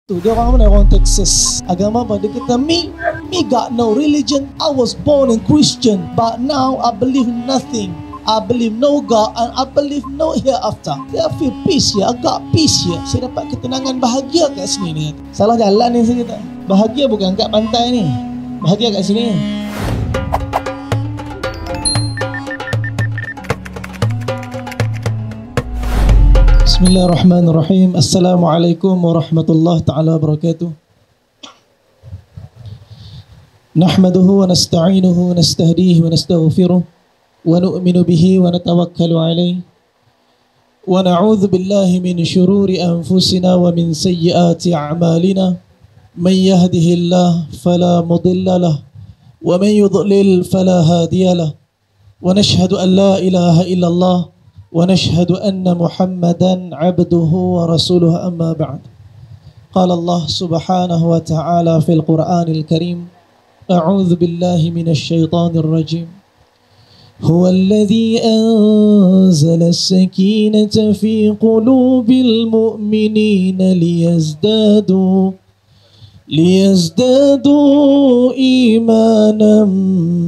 Tu dia orang mana? Orang Texas. Agama apa? Dia kata, me got no religion. I was born in Christian, but now I believe nothing. I believe no God and I believe no hereafter. I feel peace here. I got peace here. Saya dapat ketenangan, bahagia kat sini ni. Salah jalan ni saya kata. Bahagia bukan kat pantai ni. Bahagia kat sini. Bismillahirrahmanirrahim. Assalamualaikum warahmatullahi ta'ala wabarakatuh. Nahmaduhu wa nasta'inuhu wa nastahdihi wa nastaghfiruh wa nu'minu bihi wa natawakkalu alayhi wa na'udzu billahi min shururi anfusina wa min sayyiati a'malina. Man yahdihillahu fala mudilla lahu wa man yudlil fala hadiya lahu. Wa nashhadu an la ilaha illallah ونشهد أن محمدا عبده ورسوله أما بعد. قال الله سبحانه وتعالى في القرآن الكريم: أعوذ بالله من الشيطان الرجيم. هو الذي أنزل السكينة في قلوب المؤمنين ليزدادوا إيمانا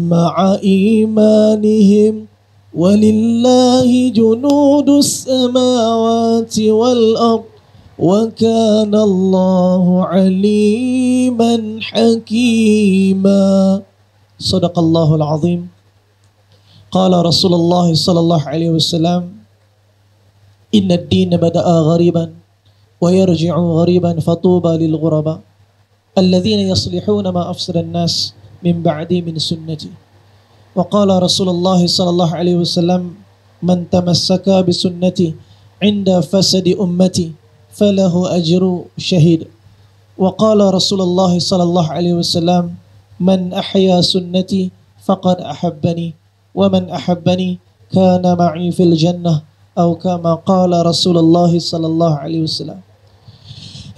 مع إيمانهم ولله جنود السماوات والأرض وكان الله عليما حكيما. صدق الله العظيم. قال رسول الله صلى الله عليه وسلم: إن الدين بدأ غريبا ويرجع غريبا فطوبى للغرباء الذين يصلحون ما أفسد الناس من بعدي من سنتي. وقال رسول الله صلى الله عليه وسلم: من تمسك بسنتي عند فسد أمتي فله أجر شهيد. وقال رسول الله صلى الله عليه وسلم: من أحيا سنتي فقد أحبني ومن أحبني كان معي في الجنة أو كما قال رسول الله صلى الله عليه وسلم.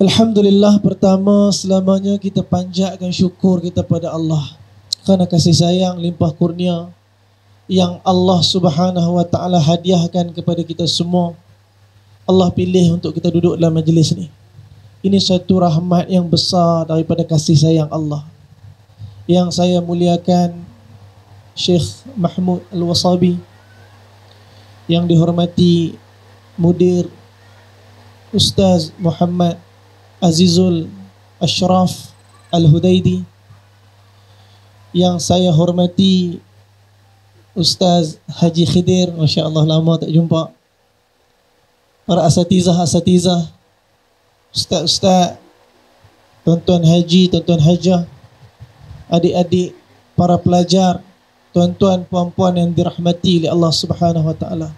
Alhamdulillah, pertama selamanya kita panjatkan syukur kita pada Allah kerana kasih sayang limpah kurnia yang Allah Subhanahu wa ta'ala hadiahkan kepada kita semua. Allah pilih untuk kita duduk dalam majlis ni. Ini satu rahmat yang besar daripada kasih sayang Allah. Yang saya muliakan Syekh Mahmud Al-Wasabi, yang dihormati Mudir Ustaz Muhammad Azizul Ashraf Al-Hudaidi, yang saya hormati Ustaz Haji Khidir, Masya Allah lama tak jumpa, para asatizah, ustaz-ustaz, tuan-tuan haji, tuan-tuan hajah, adik-adik, para pelajar, tuan-tuan, puan-puan yang dirahmati oleh Allah Subhanahu wa ta'ala.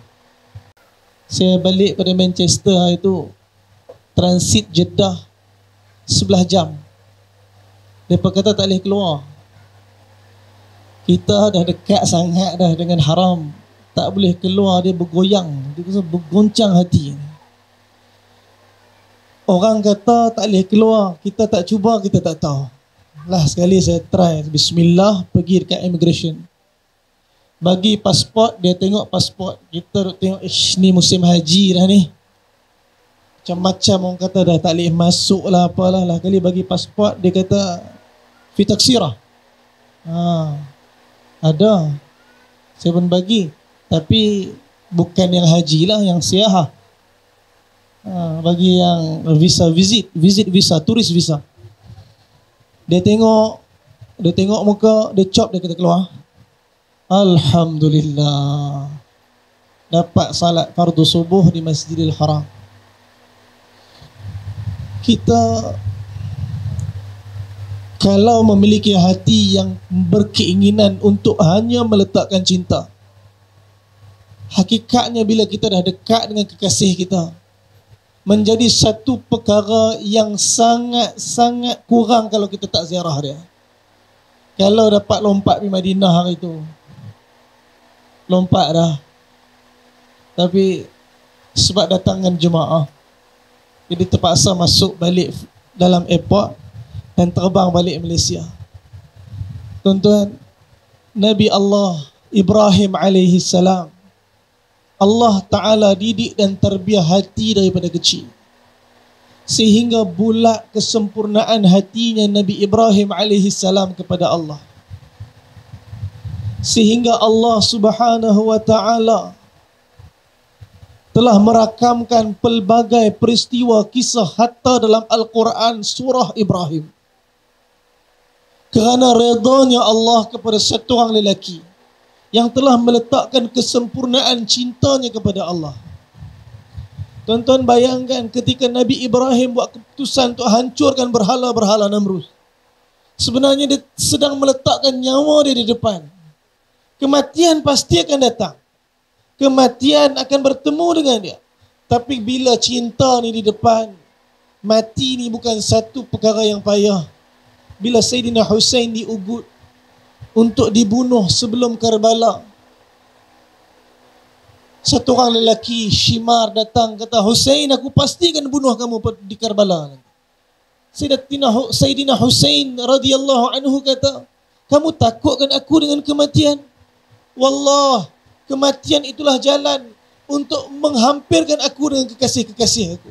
Saya balik pada Manchester itu, transit Jeddah 11 jam. Mereka kata tak boleh keluar. Kita dah dekat sangat dah dengan haram, tak boleh keluar, dia bergoyang, dia kata bergoncang hati. Orang kata tak boleh keluar, kita tak cuba, kita tak tahu. Lah sekali saya try, bismillah, pergi dekat immigration, bagi pasport, dia tengok pasport, kita tengok, ni musim haji dah ni, macam-macam orang kata dah tak boleh masuk lah apalah. Lah kali bagi pasport, dia kata fi taksirah. Ada, saya pun bagi, tapi bukan yang haji lah, yang siahah. Bagi yang visa visit visa, turis visa. Dia tengok muka, dia cop, dia kata keluar. Alhamdulillah, dapat salat fardu subuh di Masjidil Haram. Kita kalau memiliki hati yang berkeinginan untuk hanya meletakkan cinta, hakikatnya bila kita dah dekat dengan kekasih kita, menjadi satu perkara yang sangat-sangat kurang kalau kita tak ziarah dia. Kalau dapat lompat di Madinah hari itu, lompat dah. Tapi sebab datangan jemaah, jadi terpaksa masuk balik dalam airport dan terbang balik Malaysia. Tuan-tuan, Nabi Allah Ibrahim alaihi salam, Allah Ta'ala didik dan terbiah hati daripada kecil. sehingga bulat kesempurnaan hatinya Nabi Ibrahim alaihissalam kepada Allah. Sehingga Allah Subhanahu wa taala telah merakamkan pelbagai peristiwa kisah hatta dalam Al-Quran surah Ibrahim. Kerana redanya Allah kepada satu orang lelaki yang telah meletakkan kesempurnaan cintanya kepada Allah. Tuan-tuan bayangkan ketika Nabi Ibrahim buat keputusan untuk hancurkan berhala-berhala Namrud. Sebenarnya dia sedang meletakkan nyawa dia di depan. Kematian pasti akan datang. Kematian akan bertemu dengan dia. Tapi bila cinta ni di depan, mati ni bukan satu perkara yang payah. Bila Sayyidina Husain diugut untuk dibunuh sebelum Karbala, satu orang lelaki Shimar datang kata, Husain, aku pasti akan bunuh kamu di Karbala. Sayyidina Husain radhiyallahu anhu kata, kamu takutkan aku dengan kematian? Wallah, kematian itulah jalan untuk menghampirkan aku dengan kekasih-kekasih aku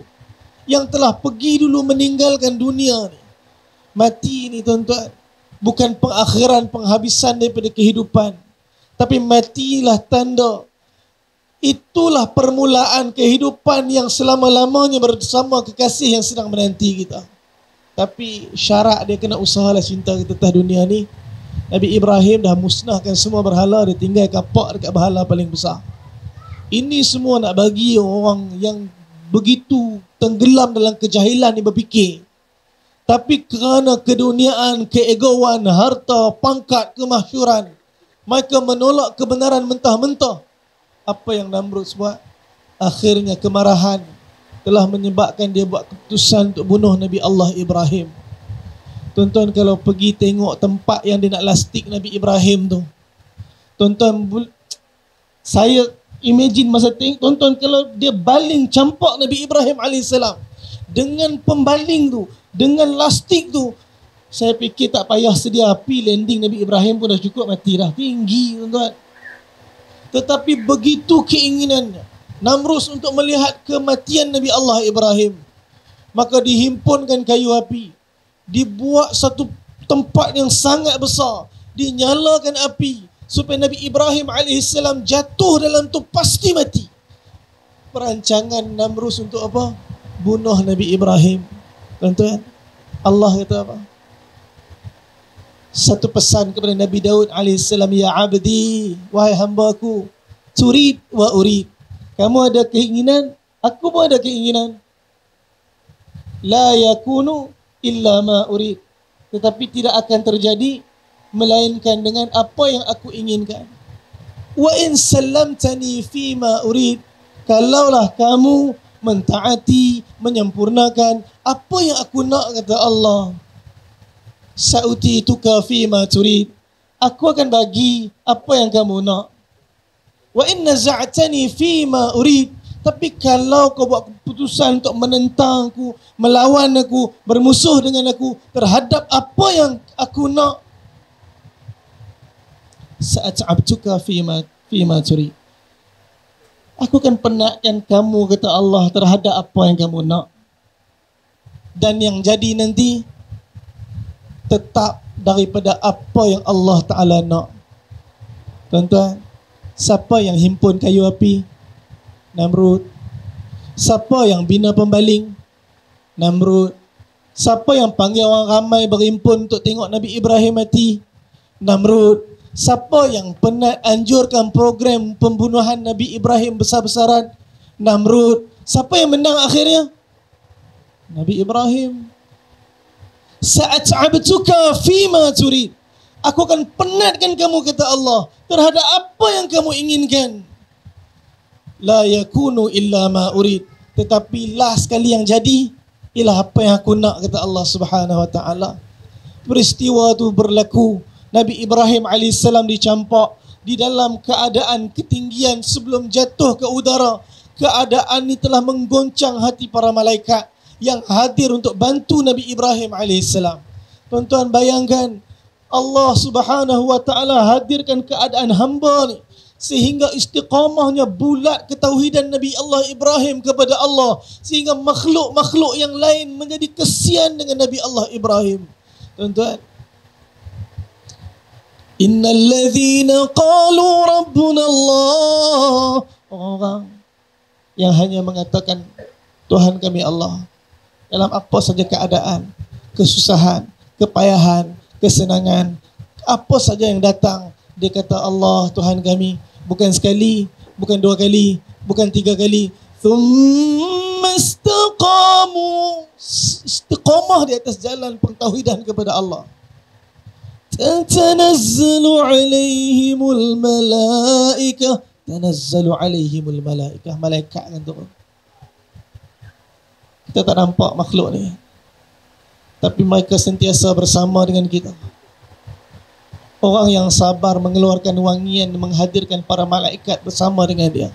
yang telah pergi dulu meninggalkan dunia ni. Mati ni tuan-tuan bukan pengakhiran, penghabisan daripada kehidupan, tapi matilah tanda. Itulah permulaan kehidupan yang selama-lamanya bersama kekasih yang sedang menanti kita. Tapi syarat dia kena usahalah cinta kita atas dunia ni. Nabi Ibrahim dah musnahkan semua berhala, dia tinggal kapak dekat berhala paling besar. Ini semua nak bagi orang yang begitu tenggelam dalam kejahilan ni berfikir. Tapi kerana keduniaan, keegoan, harta, pangkat, kemasyhuran, mereka menolak kebenaran mentah-mentah. Apa yang Namrud buat? Akhirnya kemarahan telah menyebabkan dia buat keputusan untuk bunuh Nabi Allah Ibrahim. Tuan-tuan kalau pergi tengok tempat yang dia nak lastik Nabi Ibrahim tu, tuan-tuan, saya imagine masa tengok, tuan-tuan, kalau dia baling campak Nabi Ibrahim AS dengan pembaling tu, dengan lastik tu, saya fikir tak payah sedia api, landing Nabi Ibrahim pun dah cukup mati dah. Tinggi tuan-tuan. Tetapi begitu keinginannya Namrud untuk melihat kematian Nabi Allah Ibrahim, maka dihimpunkan kayu api, dibuat satu tempat yang sangat besar, dinyalakan api supaya Nabi Ibrahim AS jatuh dalam tu pasti mati. Perancangan Namrud untuk apa? Bunuh Nabi Ibrahim. Tuan-tuan, Allah kata apa? Satu pesan kepada Nabi Daud AS, ya abdi, wahai hamba-Ku, turid wa urid. Kamu ada keinginan, aku pun ada keinginan. La yakunu illa ma urid. Tetapi tidak akan terjadi melainkan dengan apa yang aku inginkan. Wa in sallamtani fi ma urid. Kalaulah kamu mentaati, menyempurnakan apa yang aku nak, kata Allah, sa'utituka fi ma turid. Aku akan bagi apa yang kamu nak. Wa in naza'tani fi ma urid. Tapi kalau kau buat keputusan untuk menentang aku, melawan aku, bermusuh dengan aku terhadap apa yang aku nak, sa'at'abtuka fi ma turid. Aku akan penatkan kamu, kata Allah, terhadap apa yang kamu nak. Dan yang jadi nanti tetap daripada apa yang Allah Ta'ala nak. Tuan-tuan, siapa yang himpun kayu api? Namrud. Siapa yang bina pembaling? Namrud. Siapa yang panggil orang ramai berhimpun untuk tengok Nabi Ibrahim mati? Namrud. Siapa yang penat anjurkan program pembunuhan Nabi Ibrahim besar-besaran? Namrud. Siapa yang menang akhirnya? Nabi Ibrahim. Sa'at'abtuka fima turid. Aku akan penatkan kamu, kata Allah, terhadap apa yang kamu inginkan. La yakunu illa ma urid. Tetapi last sekali yang jadi ialah apa yang aku nak, kata Allah Subhanahu wa taala. Peristiwa tu berlaku. Nabi Ibrahim AS dicampak di dalam keadaan ketinggian sebelum jatuh ke udara. Keadaan ini telah menggoncang hati para malaikat yang hadir untuk bantu Nabi Ibrahim AS. Tuan-tuan bayangkan, Allah Subhanahu wa taala hadirkan keadaan hamba ni sehingga istiqamahnya bulat ketauhidan Nabi Allah Ibrahim kepada Allah, sehingga makhluk-makhluk yang lain menjadi kesian dengan Nabi Allah Ibrahim. Tuan-tuan, innal ladzina qalu rabbuna Allah, orang yang hanya mengatakan Tuhan kami Allah dalam apa saja keadaan, kesusahan, kepayahan, kesenangan, apa saja yang datang, dia kata Allah Tuhan kami. Bukan sekali, bukan dua kali, bukan tiga kali. Thumma istaqamu, istiqamah di atas jalan pentauhidan kepada Allah. Tatanazzalu alaihimul malaikah, tanazzalu alaihimul malaikah, malaikat akan turun. Kita tak nampak makhluk ni, tapi mereka sentiasa bersama dengan kita. Orang yang sabar mengeluarkan wangian, menghadirkan para malaikat bersama dengan dia.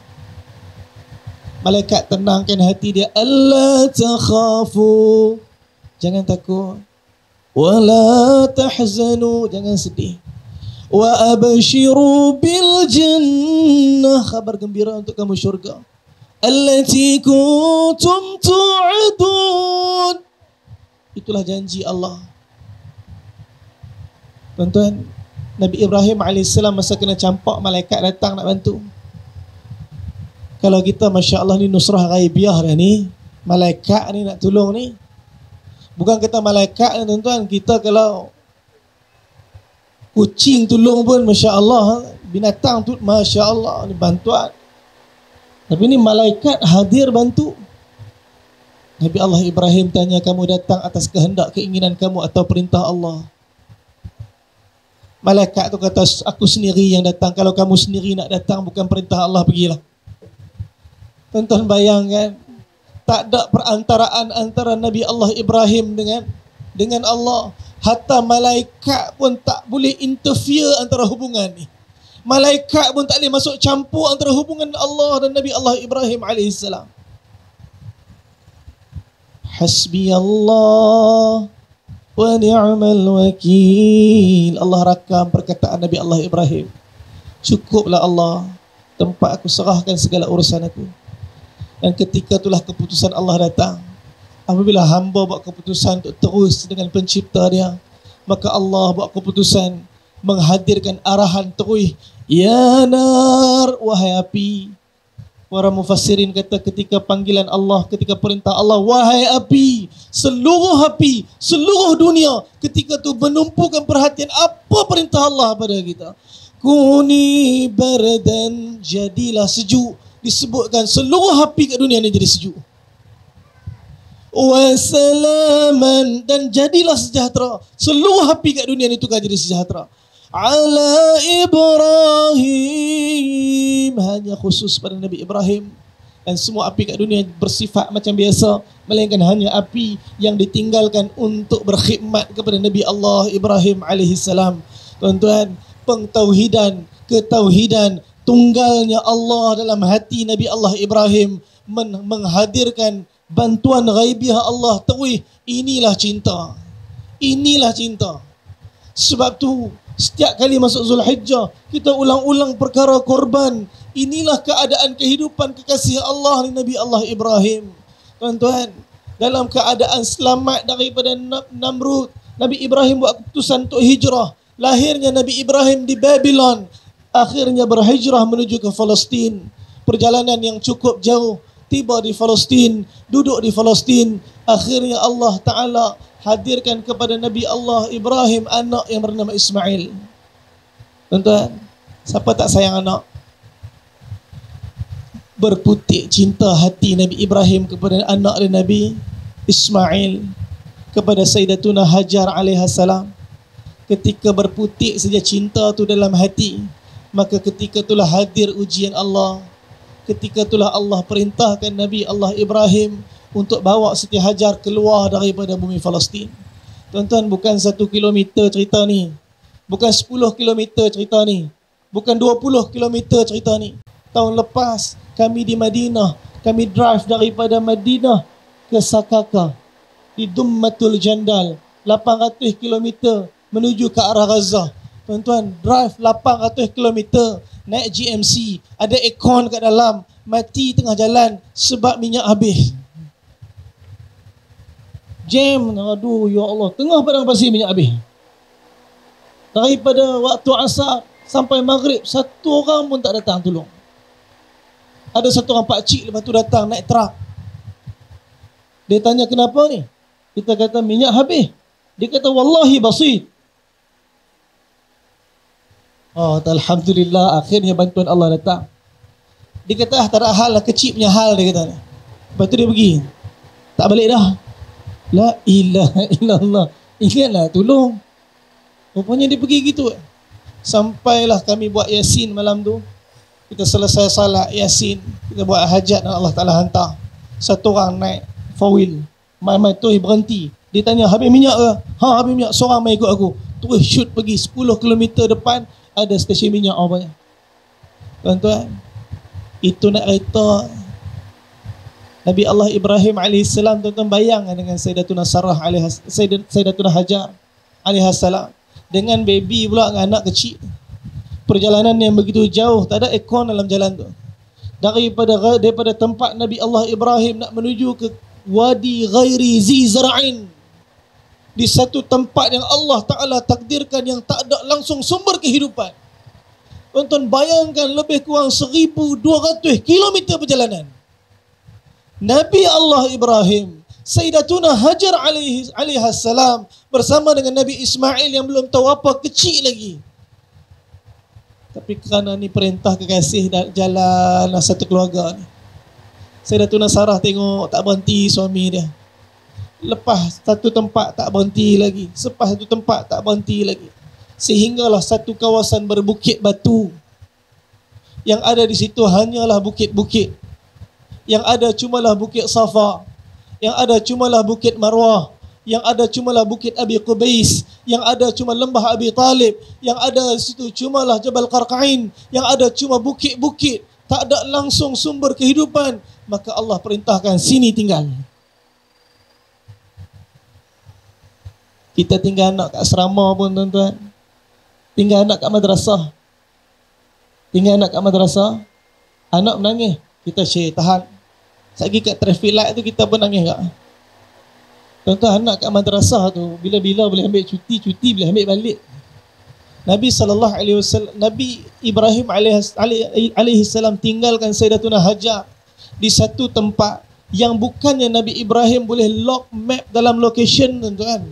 Malaikat tenangkan hati dia. Alla takhafu, jangan takut. Wala tahzanu, jangan sedih. Wa abshiru bil jannah, kabar gembira untuk kamu syurga. Allati kuntum tu'adun, itulah janji Allah. Tuan-tuan, Nabi Ibrahim AS masa kena campak, malaikat datang nak bantu. Kalau kita Masya Allah ni nusrah ghaibiyah dah ni, malaikat ni nak tolong ni. Bukan kata malaikat ni tuan-tuan, kita kalau kucing tolong pun Masya Allah, binatang tu Masya Allah ni bantuan. Tapi ni malaikat hadir bantu. Nabi Allah Ibrahim tanya, kamu datang atas kehendak keinginan kamu atau perintah Allah? Malaikat tu kata, aku sendiri yang datang. Kalau kamu sendiri nak datang, bukan perintah Allah, pergilah. Tuan-tuan bayangkan, tak ada perantaraan antara Nabi Allah Ibrahim dengan Allah. Hatta malaikat pun tak boleh interfere antara hubungan ni. Malaikat pun tak boleh masuk campur antara hubungan Allah dan Nabi Allah Ibrahim AS. Hasbi Allah wa ni'mal wakil. Allah rakam perkataan Nabi Allah Ibrahim. Cukuplah Allah, tempat aku serahkan segala urusan aku. Dan ketika itulah keputusan Allah datang. Apabila hamba buat keputusan untuk terus dengan pencipta dia, maka Allah buat keputusan menghadirkan arahan terus. Ya nar, wahai api. Para mufassirin kata ketika panggilan Allah, ketika perintah Allah, wahai api, seluruh dunia ketika tu menumpukan perhatian apa perintah Allah pada kita. Kuni bardan, jadilah sejuk. Disebutkan seluruh api kat dunia ni jadi sejuk. Wasalaman, dan jadilah sejahtera. Seluruh api kat dunia ni tukar jadi sejahtera. Ala Ibrahim, hanya khusus pada Nabi Ibrahim. Dan semua api kat dunia bersifat macam biasa, melainkan hanya api yang ditinggalkan untuk berkhidmat kepada Nabi Allah Ibrahim AS. Tuan-tuan, pentauhidan, ketauhidan, tunggalnya Allah dalam hati Nabi Allah Ibrahim menghadirkan bantuan ghaibiah Allah. Terus, inilah cinta. Inilah cinta. Sebab tu setiap kali masuk Zulhijjah, kita ulang-ulang perkara korban. Inilah keadaan kehidupan kekasih Allah ni Nabi Allah Ibrahim. Tuan-tuan, dalam keadaan selamat daripada Namrud, Nabi Ibrahim buat keputusan untuk hijrah. Lahirnya Nabi Ibrahim di Babylon, akhirnya berhijrah menuju ke Palestin. Perjalanan yang cukup jauh, tiba di Palestin, duduk di Palestin. Akhirnya Allah Ta'ala hadirkan kepada Nabi Allah Ibrahim anak yang bernama Ismail. Tuan-tuan, siapa tak sayang anak? Berputik cinta hati Nabi Ibrahim kepada anak dia Nabi Ismail, kepada Sayyidatuna Hajar alaihissalam. Ketika berputik saja cinta tu dalam hati, maka ketika itulah hadir ujian Allah. Ketika itulah Allah perintahkan Nabi Allah Ibrahim untuk bawa Siti Hajar keluar daripada bumi Palestin. Tuan-tuan, bukan 1 kilometer cerita ni. Bukan 10 kilometer cerita ni. Bukan 20 kilometer cerita ni. Tahun lepas, kami di Madinah. Kami drive daripada Madinah ke Sakaka. Di Dummatul Jandal. 800 kilometer menuju ke arah Gaza. Tuan-tuan, drive 800 kilometer naik GMC, ada aircon kat dalam, mati tengah jalan sebab minyak habis. Jam, aduh ya Allah, tengah padang pasir minyak habis. Daripada waktu asar sampai maghrib, satu orang pun tak datang tolong. Ada satu orang pakcik lepas tu datang naik truk. Dia tanya kenapa ni? Kita kata minyak habis. Dia kata wallahi basit. Oh, alhamdulillah, akhirnya bantuan Allah datang. Dia kata tak ada hal lah, kecil punya hal, dia kata. Lepas tu dia pergi. Tak balik dah. La ilaha illallah. Ingatlah tolong. Rupanya dia pergi gitu. Sampailah kami buat Yasin malam tu. Kita selesai salat Yasin, kita buat hajat dan Allah Ta'ala hantar. Satu orang naik 4-wheel, mai-mai tu berhenti. Dia tanya, habis minyak ke? Ha, habis minyak. Seorang mai ikut aku. Terus shoot pergi 10 km depan, ada stesen minyak banyak. Tuan-tuan, itu nak kereta Nabi Allah Ibrahim AS. Tuan-tuan bayangkan dengan Sayyidatuna Sarah Sayyidatuna Hajar AS, dengan baby pula, dengan anak kecil. Perjalanan yang begitu jauh, tak ada aircon dalam jalan tu. Daripada tempat Nabi Allah Ibrahim nak menuju ke Wadi Ghairi Zi Zara'in, di satu tempat yang Allah Ta'ala takdirkan yang tak ada langsung sumber kehidupan. Tuan-tuan bayangkan lebih kurang 1,200 km perjalanan. Nabi Allah Ibrahim, Sayyidatuna Hajar alaihissalam bersama dengan Nabi Ismail yang belum tahu apa, kecil lagi. Tapi kerana ni perintah kekasih jalan satu keluarga ni. Sayyidatuna Sarah tengok tak berhenti suami dia. Lepas satu tempat tak berhenti lagi, selepas satu tempat tak berhenti lagi, sehinggalah satu kawasan berbukit batu. Yang ada di situ hanyalah bukit-bukit. Yang ada cumalah bukit Safa. Yang ada cumalah bukit Marwah. Yang ada cumalah bukit Abi Qubais. Yang ada cuma lembah Abi Talib. Yang ada di situ cumalah Jabal Qarqain. Yang ada cuma bukit-bukit. Tak ada langsung sumber kehidupan. Maka Allah perintahkan sini tinggal. Kita tinggal anak kat asrama pun tuan-tuan. Tinggal anak kat madrasah. Tinggal anak kat madrasah. Anak menangis. Kita share, tahan. Sekali kat traffic light tu kita pun nangis tak? Tuan-tuan, anak kat madrasah tu bila-bila boleh ambil cuti boleh ambil balik. Nabi SAW, Nabi Ibrahim alaihissalam tinggalkan Sayyidatuna Hajar di satu tempat yang bukannya Nabi Ibrahim boleh lock map dalam location, tuan-tuan.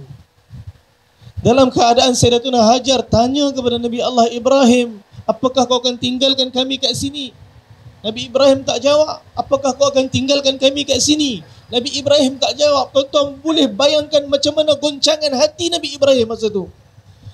Dalam keadaan Sayyidatuna Hajar tanya kepada Nabi Allah Ibrahim, apakah kau akan tinggalkan kami kat sini? Nabi Ibrahim tak jawab. Apakah kau akan tinggalkan kami kat sini? Nabi Ibrahim tak jawab. Tuan-tuan boleh bayangkan macam mana goncangan hati Nabi Ibrahim masa tu.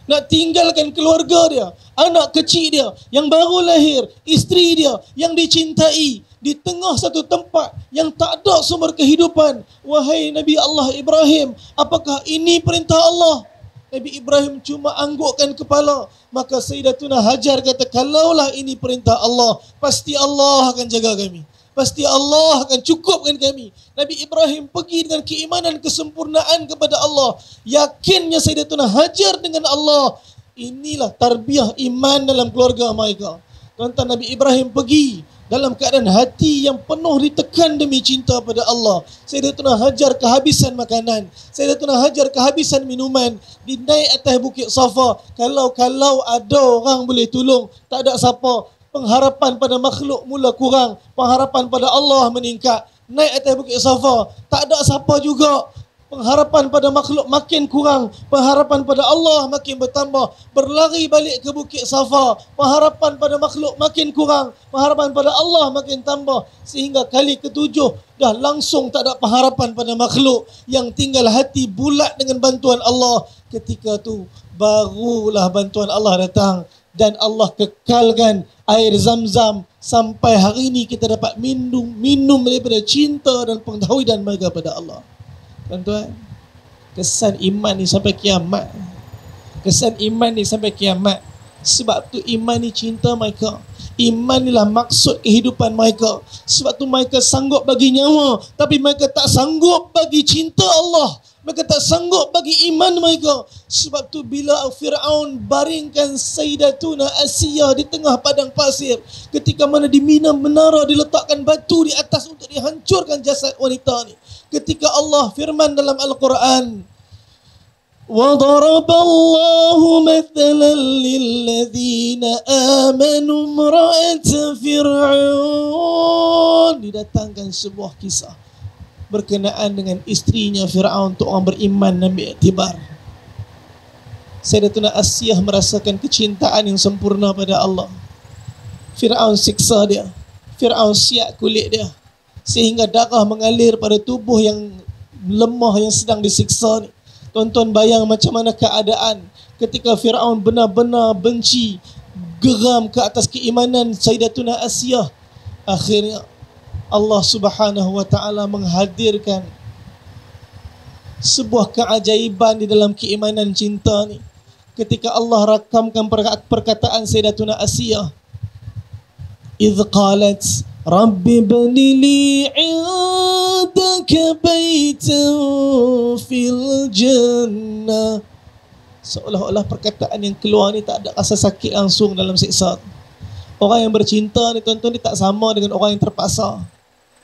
Nak tinggalkan keluarga dia, anak kecil dia yang baru lahir, isteri dia yang dicintai, di tengah satu tempat yang tak ada sumber kehidupan. Wahai Nabi Allah Ibrahim, apakah ini perintah Allah? Nabi Ibrahim cuma anggukkan kepala. Maka Sayyidatuna Hajar kata, kalaulah ini perintah Allah, pasti Allah akan jaga kami. Pasti Allah akan cukupkan kami. Nabi Ibrahim pergi dengan keimanan kesempurnaan kepada Allah. Yakinnya Sayyidatuna Hajar dengan Allah. Inilah tarbiyah iman dalam keluarga mereka. Tuan-tuan, Nabi Ibrahim pergi dalam keadaan hati yang penuh ditekan demi cinta pada Allah. Sayyidatuna Hajar kehabisan makanan. Sayyidatuna Hajar kehabisan minuman. Di naik atas bukit Safa. Kalau ada orang boleh tolong, tak ada siapa. Pengharapan pada makhluk mula kurang. Pengharapan pada Allah meningkat. Naik atas bukit Safa, tak ada siapa juga. Pengharapan pada makhluk makin kurang. Pengharapan pada Allah makin bertambah. Berlari balik ke bukit Safa. Pengharapan pada makhluk makin kurang. Pengharapan pada Allah makin tambah. Sehingga kali ketujuh dah langsung tak ada pengharapan pada makhluk. Yang tinggal hati bulat dengan bantuan Allah. Ketika tu barulah bantuan Allah datang. Dan Allah kekalkan air Zam-Zam. Sampai hari ini kita dapat minum daripada cinta dan pengetahuan mereka pada Allah. Tuan-tuan, kesan iman ni sampai kiamat. Kesan iman ni sampai kiamat. Sebab tu iman ni cinta mereka. Iman inilah maksud kehidupan mereka. Sebab tu mereka sanggup bagi nyawa, tapi mereka tak sanggup bagi cinta Allah. Mereka tak sanggup bagi iman mereka. Sebab tu bila Fir'aun baringkan Sayyidatuna Asiyah di tengah padang pasir, ketika mana di Mina menara diletakkan batu di atas untuk dihancurkan jasad wanita ni. Ketika Allah firman dalam Al-Quran, وَضَرَبَ اللَّهُ مَثَلًا لِلَّذِينَ آمَنُوا امْرَأَةَ فِرْعَوْنَ, didatangkan sebuah kisah berkenaan dengan isterinya Fir'aun untuk orang beriman dan beriktibar. Sayyidatuna Asiyah merasakan kecintaan yang sempurna pada Allah. Fir'aun siksa dia, Fir'aun siap kulit dia, sehingga darah mengalir pada tubuh yang lemah yang sedang disiksa ni. Tuan-tuan bayang macam mana keadaan ketika Fir'aun benar-benar benci, geram ke atas keimanan Sayyidatuna Asiyah. Akhirnya Allah Subhanahu wa ta'ala menghadirkan sebuah keajaiban di dalam keimanan cinta ni. Ketika Allah rakamkan perkataan Sayyidatuna Asiyah, إِذْ قَالَتْ رَبِّ بَنِ لِي عِنْدَكَ بَيْتًا فِي الْجَنَّةِ. Seolah-olah perkataan yang keluar ni tak ada rasa sakit langsung dalam siksa. Orang yang bercinta ni tuan-tuan, dia tak sama dengan orang yang terpaksa.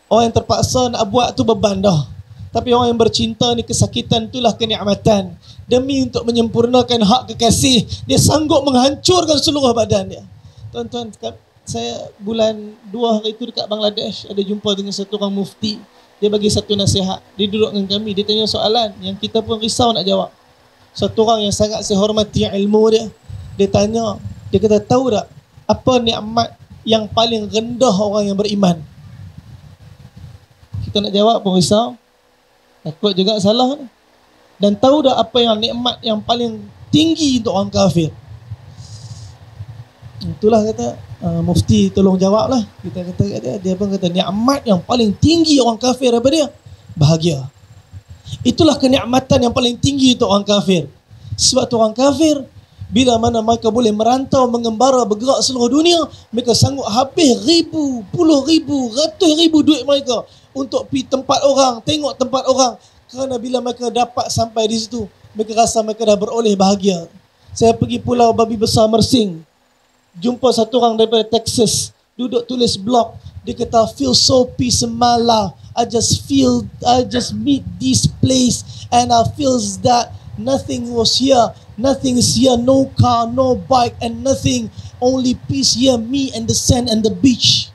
Orang yang terpaksa nak buat tu beban dah. Tapi orang yang bercinta ni, kesakitan itulah kenikmatan. Demi untuk menyempurnakan hak kekasih, dia sanggup menghancurkan seluruh badan dia. Tuan-tuan, saya bulan 2 hari itu dekat Bangladesh, ada jumpa dengan satu orang mufti. Dia bagi satu nasihat. Dia duduk dengan kami, dia tanya soalan yang kita pun risau nak jawab. Satu orang yang sangat saya hormati ilmu dia, dia tanya, dia kata, tahu tak apa nikmat yang paling rendah orang yang beriman? Kita nak jawab pun risau, takut juga salah. Dan tahu tak apa yang nikmat yang paling tinggi untuk orang kafir? Itulah kata mufti tolong jawab lah. Kita kata kat dia pun kata nikmat yang paling tinggi orang kafir apa dia? Bahagia. Itulah kenikmatan yang paling tinggi untuk orang kafir. Sebab tu orang kafir, bila mana mereka boleh merantau, mengembara, bergerak seluruh dunia, mereka sanggup habis ribu, puluh ribu, ratus ribu duit mereka untuk pergi tempat orang, tengok tempat orang. Kerana bila mereka dapat sampai di situ, mereka rasa mereka dah beroleh bahagia. Saya pergi Pulau Babi Besar Mersing, jumpa satu orang daripada Texas, duduk tulis blog. Dia kata, feel so peace in my life. I just meet this place and I feels that nothing was here. Nothing is here, no car, no bike and nothing. Only peace here, me and the sand and the beach.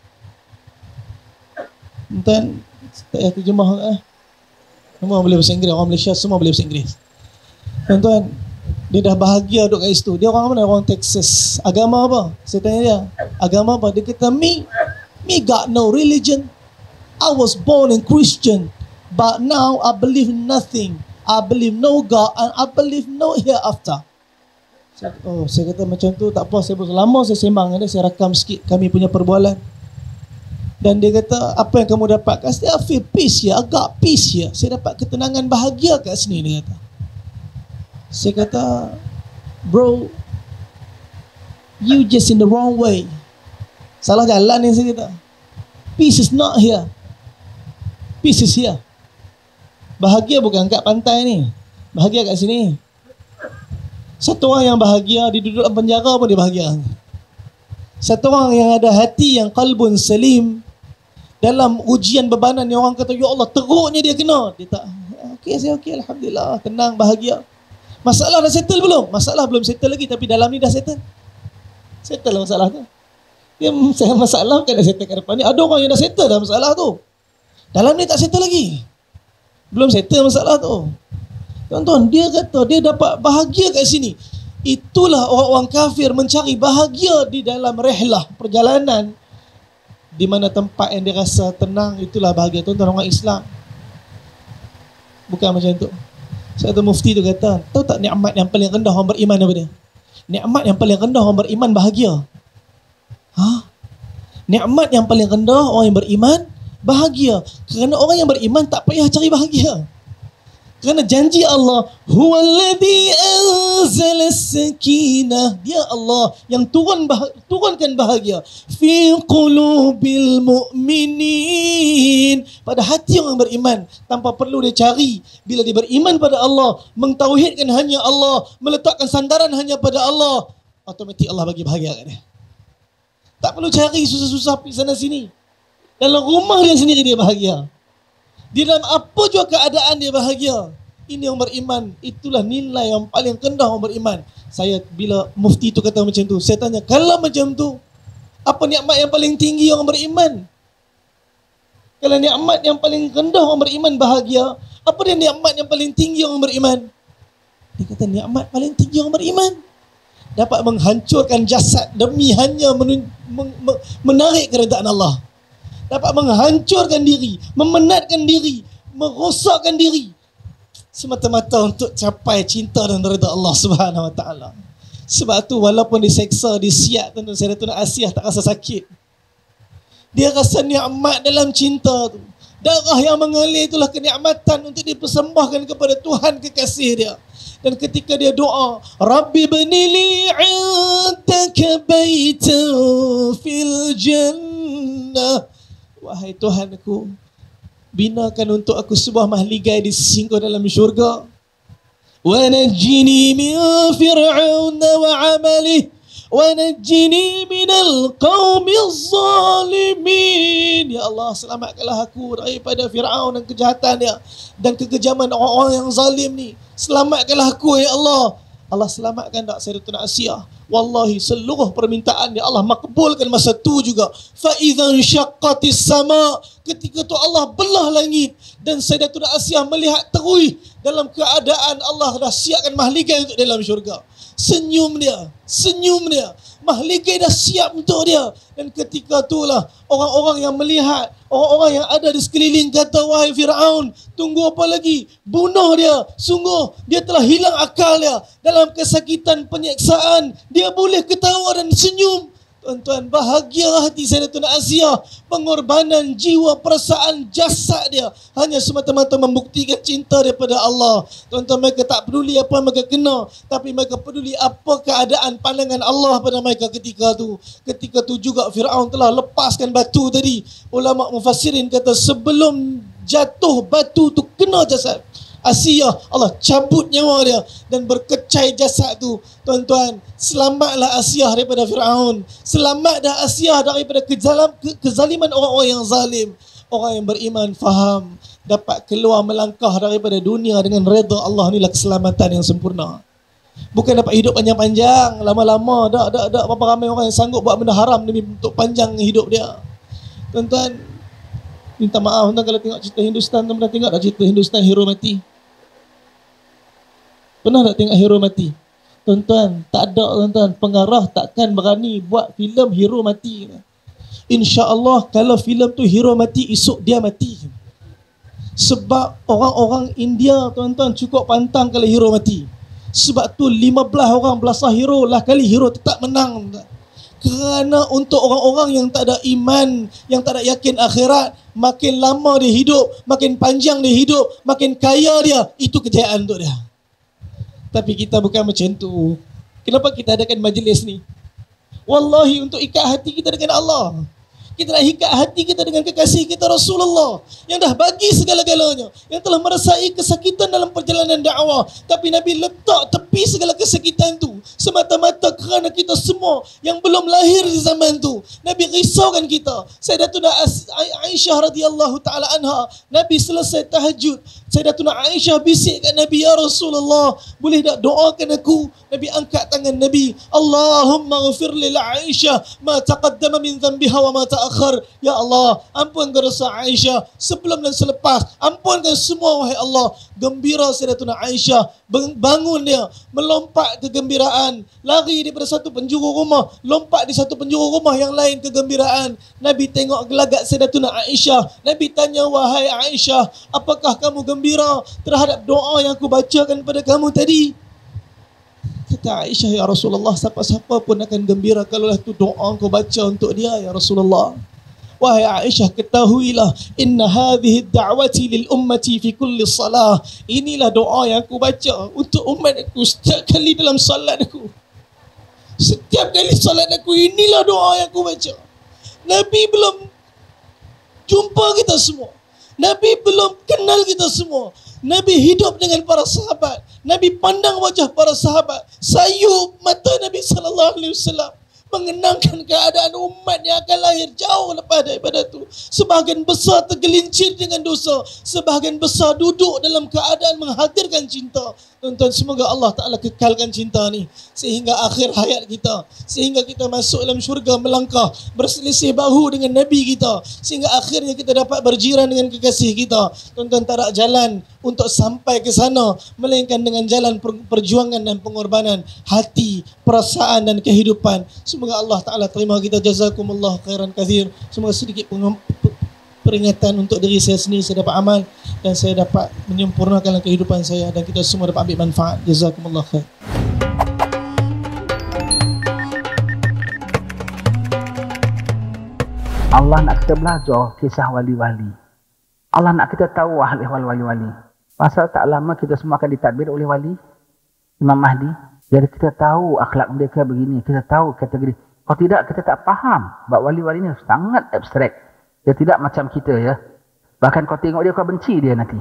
Tuan, tak payah terjemah semua boleh bahasa Inggeris. Orang Malaysia semua boleh bahasa Inggeris. Tuan-tuan, dia dah bahagia duduk kat situ. Dia orang mana? Orang Texas. Agama apa? Saya tanya dia, agama apa? Dia kata, me got no religion. I was born in Christian, but now I believe nothing. I believe no God and I believe no hereafter. Saya kata macam tu tak apa. Saya lama saya sembang dengan dia, saya rakam sikit kami punya perbualan. Dan dia kata, apa yang kamu dapatkan? I feel peace here, I got peace here. Saya dapat ketenangan, bahagia kat sini, dia kata. Saya kata, bro, you just in the wrong way. Salah jalan ni, saya kata. Peace is not here. Peace is here. Bahagia bukan kat pantai ni, bahagia kat sini. Satu orang yang bahagia, dia duduk dalam penjara pun dia bahagia. Satu orang yang ada hati yang qalbun salim, dalam ujian bebanan yang orang kata, ya Allah, teruknya dia kena, dia tak, okey, saya okey, alhamdulillah, tenang, bahagia. Masalah dah settle belum? Masalah belum settle lagi, tapi dalam ni dah settle. Settle lah masalah tu. Saya masalah bukan dah settle kat depan ni. Ada orang yang dah settle dah masalah tu, dalam ni tak settle lagi, belum settle masalah tu. Tuan-tuan, dia kata dia dapat bahagia kat sini. Itulah orang-orang kafir mencari bahagia di dalam rehlah, perjalanan, di mana tempat yang dia rasa tenang, itulah bahagia. Tuan-tuan, orang Islam bukan macam tu. Satu mufti tu kata, tahu tak nikmat yang paling rendah orang beriman apa dia? Nikmat yang paling rendah orang beriman bahagia. Nikmat yang paling rendah orang yang beriman bahagia. Kerana orang yang beriman tak payah cari bahagia. Kerana janji Allah, huwallazi anzala sakinah, dia Allah yang turunkan bahagia fi qulubil mu'minin, pada hati orang beriman, tanpa perlu dia cari. Bila dia beriman pada Allah, mentauhidkan hanya Allah, meletakkan sandaran hanya pada Allah, automatik Allah bagi bahagia kat dia. Tak perlu cari susah-susah pergi sana sini. Dalam rumah dia sendiri dia bahagia. Di dalam apa jua keadaan dia bahagia. Ini orang beriman. Itulah nilai yang paling rendah orang beriman. Saya bila mufti tu kata macam tu, saya tanya, kalau macam tu, apa nikmat yang paling tinggi orang beriman? Kalau nikmat yang paling rendah orang beriman bahagia, apa dia nikmat yang paling tinggi orang beriman? Dia kata nikmat paling tinggi orang beriman dapat menghancurkan jasad demi hanya menarik keredaan Allah. Dapat menghancurkan diri, memenatkan diri, merosakkan diri semata-mata untuk capai cinta dan redha Allah Subhanahu Wa Taala. Sebab tu walaupun diseksa, disiap, tuan-tuan, Sayyidatuna Asiyah tak rasa sakit. Dia rasa nikmat dalam cinta tu. Darah yang mengalir itulah kenikmatan untuk dipersembahkan kepada Tuhan kekasih dia. Dan ketika dia doa, Rabbi bnili 'indaka baitan fil jannah, wahai Tuhanku, binakan untuk aku sebuah mahligai di sisi Engkau dalam syurga. Wa najjini min fir'aun wa 'amalihi wa najjini minal qaumiz zalimin. Ya Allah, selamatkanlah aku daripada Firaun dan kejahatan dia dan kekejaman orang-orang yang zalim ni. Selamatkanlah aku, ya Allah. Allah selamatkan tak Sayyidatuna Asiyah? Wallahi seluruh permintaan dia Allah makbulkan masa tu juga. Fa idzan syaqqatis sama, ketika tu Allah belah langit dan Sayyidatuna Asiyah melihat terus dalam keadaan Allah dah siapkan mahligai untuk dalam syurga. Senyum dia, mahligai dah siap untuk dia. Dan ketika itulah orang-orang yang melihat, orang-orang yang ada di sekeliling kata, wahai Firaun, tunggu apa lagi? Bunuh dia. Sungguh dia telah hilang akal dia. Dalam kesakitan penyiksaan, dia boleh ketawa dan senyum. Tuan-tuan, bahagia hati Sayyidatuna Asiyah. Pengorbanan jiwa, perasaan, jasad dia hanya semata-mata membuktikan cinta daripada Allah. Tuan-tuan, mereka tak peduli apa yang mereka kena, tapi mereka peduli apa keadaan pandangan Allah pada mereka ketika tu. Ketika tu juga Firaun telah lepaskan batu tadi. Ulama mufassirin kata sebelum jatuh batu tu kena jasad Asiyah, Allah cabut nyawa dia dan berkecai jasad tu. Tuan-tuan, selamatlah Asiyah daripada Firaun. Selamatlah Asiyah daripada kezaliman orang-orang yang zalim. Orang yang beriman faham dapat keluar melangkah daripada dunia dengan redha Allah, inilah keselamatan yang sempurna. Bukan dapat hidup panjang-panjang, lama-lama. Tak. Berapa ramai orang yang sanggup buat benda haram demi untuk panjang hidup dia. Tuan-tuan, minta maaf tuan, kalau tengok cerita Hindustan, tuan pernah tengok tak cerita Hindustan Hero Mati? Pernah tak tengok Hero Mati? Tuan-tuan, tak ada tuan-tuan, pengarah takkan berani buat filem hero mati. InsyaAllah kalau filem tu hero mati, esok dia mati. Sebab orang-orang India tuan-tuan cukup pantang kalau hero mati. Sebab tu 15 orang belasah hero lah kali hero tetap menang. Kerana untuk orang-orang yang tak ada iman, yang tak ada yakin akhirat, makin lama dia hidup, makin panjang dia hidup, makin kaya dia, itu kejayaan untuk dia. Tapi kita bukan macam tu. Kenapa kita adakan majlis ni? Wallahi untuk ikat hati kita dengan Allah. Kita nak ikat hati kita dengan kekasih kita Rasulullah yang dah bagi segala-galanya, yang telah merasai kesakitan dalam perjalanan dakwah, tapi Nabi letak tepi segala kesakitan tu semata-mata kerana kita semua yang belum lahir di zaman tu. Nabi risaukan kita. Sayyidatuna Aisyah radhiyallahu taala anha, Nabi selesai tahajud, Sayyidatuna Aisyah bisik kat Nabi, ya Rasulullah, boleh tak doakan aku? Nabi angkat tangan Nabi, Allahumma ghafir lil Aisyah ma taqaddama min dhanbiha wa ma ta'akhir. Ya Allah, ampunkan dosa Aisyah sebelum dan selepas. Ampunkan semua wahai Allah. Gembira Sayyidatuna Aisyah, bangun dia, melompat kegembiraan, lari daripada satu penjuru rumah, lompat di satu penjuru rumah yang lain kegembiraan. Nabi tengok gelagat Sayyidatuna Aisyah. Nabi tanya, wahai Aisyah, apakah kamu gembira terhadap doa yang aku bacakan pada kamu tadi? Kata Aisyah, ya Rasulullah, siapa-siapa pun akan gembira kalaulah tu doa kau baca untuk dia, ya Rasulullah. wahai Aisyah, ketahuilah, inna hadhihi da'wati lil ummati fi kulli salah. Inilah doa yang aku baca untuk umat aku setiap kali dalam salat aku. Setiap kali salat aku, inilah doa yang aku baca. Nabi belum jumpa kita semua. Nabi belum kenal kita semua. Nabi hidup dengan para sahabat. Nabi pandang wajah para sahabat. Sayup mata Nabi SAW mengenangkan keadaan umat yang akan lahir jauh lepas daripada itu. Sebahagian besar tergelincir dengan dosa, sebahagian besar duduk dalam keadaan menghadirkan cinta. Tuan-tuan, semoga Allah Ta'ala kekalkan cinta ni sehingga akhir hayat kita, sehingga kita masuk dalam syurga melangkah berselisih bahu dengan Nabi kita, sehingga akhirnya kita dapat berjiran dengan kekasih kita. Tuan-tuan, tak ada jalan untuk sampai ke sana melainkan dengan jalan perjuangan dan pengorbanan hati, perasaan dan kehidupan. Semoga Allah Ta'ala terima kita. Jazakumullah khairan kathir. Semoga sedikit peringatan untuk diri saya sendiri, saya dapat amal dan saya dapat menyempurnakan kehidupan saya dan kita semua dapat ambil manfaat. Jazakumullah khair. Allah nak kita belajar kisah wali-wali. Allah nak kita tahu ahli wali-wali. Pasal tak lama kita semua akan ditadbir oleh wali Imam Mahdi. Jadi kita tahu akhlak mereka begini, kita tahu kategori. Kalau tidak, kita tak faham. Sebab wali-wali ini sangat abstrak. Dia tidak macam kita ya. Bahkan kau tengok dia, kau benci dia nanti.